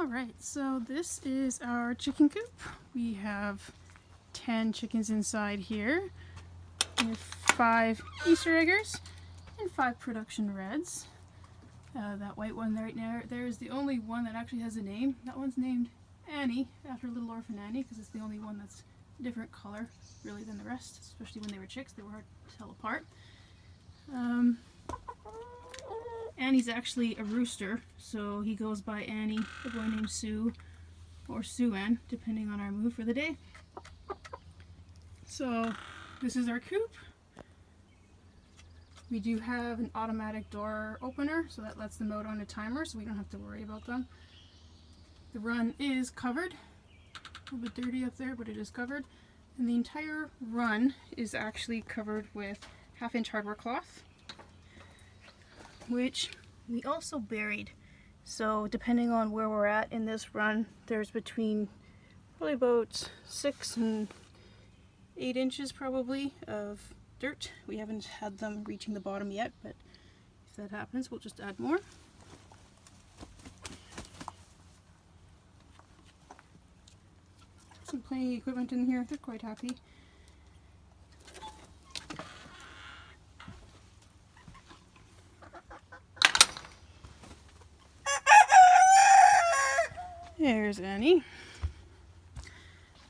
Alright, so this is our chicken coop. We have 10 chickens inside here. We have 5 Easter eggers and 5 production reds. That white one right there is the only one that actually has a name. That one's named Annie, after Little Orphan Annie, because it's the only one that's a different color really than the rest, especially when they were chicks. They were hard to tell apart. Annie's actually a rooster, so he goes by Annie, a boy named Sue, or Sue-Ann, depending on our mood for the day. So this is our coop. We do have an automatic door opener, so that lets them out on a timer, so we don't have to worry about them. The run is covered. A little bit dirty up there, but it is covered. And the entire run is actually covered with 1/2-inch hardware cloth, which we also buried. So depending on where we're at in this run, there's between probably about 6 and 8 inches probably of dirt. We haven't had them reaching the bottom yet, but if that happens, we'll just add more. Some playing equipment in here. They're quite happy. There's Annie.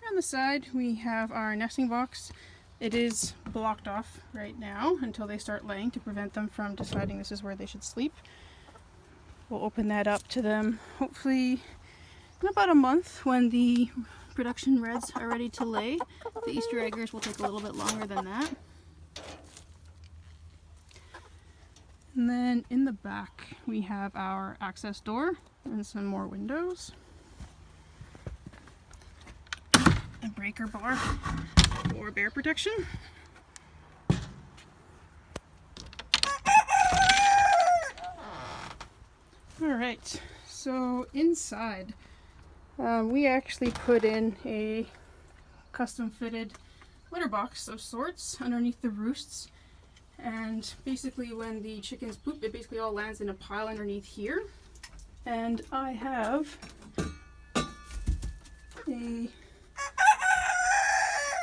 On the side we have our nesting box. It is blocked off right now until they start laying to prevent them from deciding this is where they should sleep. We'll open that up to them hopefully in about a month when the production reds are ready to lay. The Easter eggers will take a little bit longer than that. And then in the back we have our access door and some more windows. A breaker bar for bear protection. Alright, so inside we actually put in a custom fitted litter box of sorts underneath the roosts, and basically when the chickens poop it basically all lands in a pile underneath here. And I have a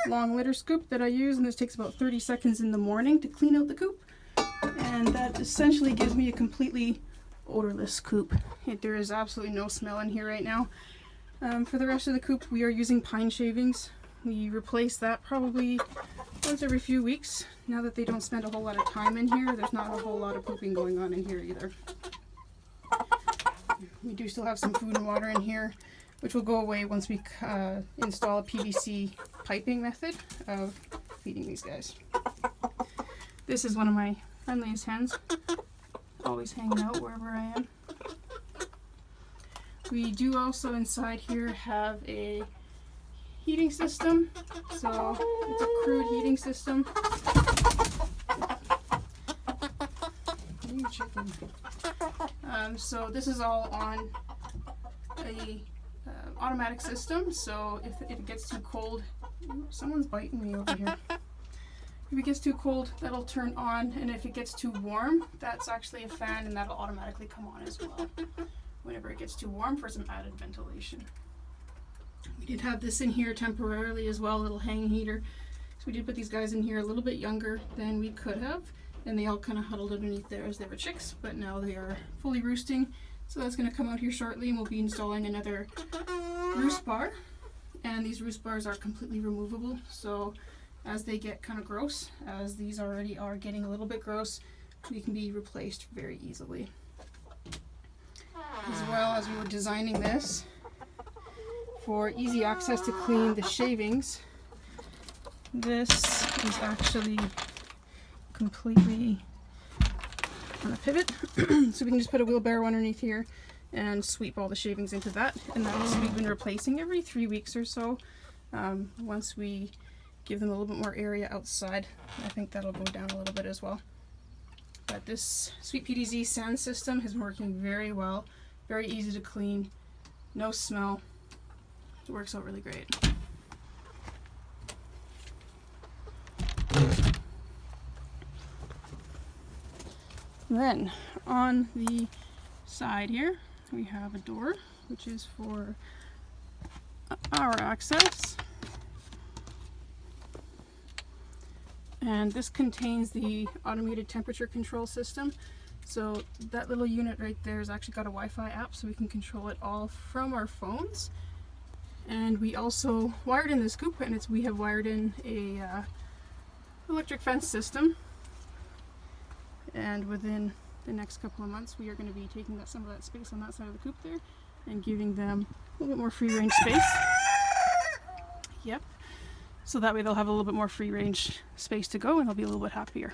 long litter scoop that I use, and this takes about 30 seconds in the morning to clean out the coop, and that essentially gives me a completely odorless coop. There is absolutely no smell in here right now. For the rest of the coop we are using pine shavings. We replace that probably once every few weeks. Now that they don't spend a whole lot of time in here, there's not a whole lot of pooping going on in here either. We do still have some food and water in here, which will go away once we install a PVC piping method of feeding these guys. This is one of my friendliest hens, always hanging out wherever I am. We do also inside here have a heating system, so it's a crude heating system. So this is all on a automatic system, so if it gets too cold, someone's biting me over here. If it gets too cold, that'll turn on, and if it gets too warm, that's actually a fan, and that'll automatically come on as well whenever it gets too warm for some added ventilation. We did have this in here temporarily as well, a little hang heater. So we did put these guys in here a little bit younger than we could have, and they all kind of huddled underneath there as they were chicks, but now they are fully roosting. So that's going to come out here shortly, and we'll be installing another roost bar. And these roost bars are completely removable, so as they get kind of gross, as these already are getting a little bit gross, they can be replaced very easily. As well, as we were designing this for easy access to clean the shavings, this is actually completely on a pivot, so we can just put a wheelbarrow underneath here and sweep all the shavings into that, and that's we've been replacing every 3 weeks or so. Once we give them a little bit more area outside, I think that'll go down a little bit as well. But this Sweet PTZ sand system has been working very well, very easy to clean, no smell. It works out really great. Then on the side here we have a door which is for our access. And this contains the automated temperature control system. So that little unit right there has actually got a Wi-Fi app, so we can control it all from our phones. And we also wired in this coop, and we have wired in a electric fence system. And within the next couple of months, we are going to be taking some of that space on that side of the coop there and giving them a little bit more free range space. Yep. So that way they'll have a little bit more free range space to go and they'll be a little bit happier.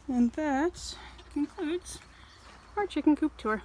And that concludes our chicken coop tour.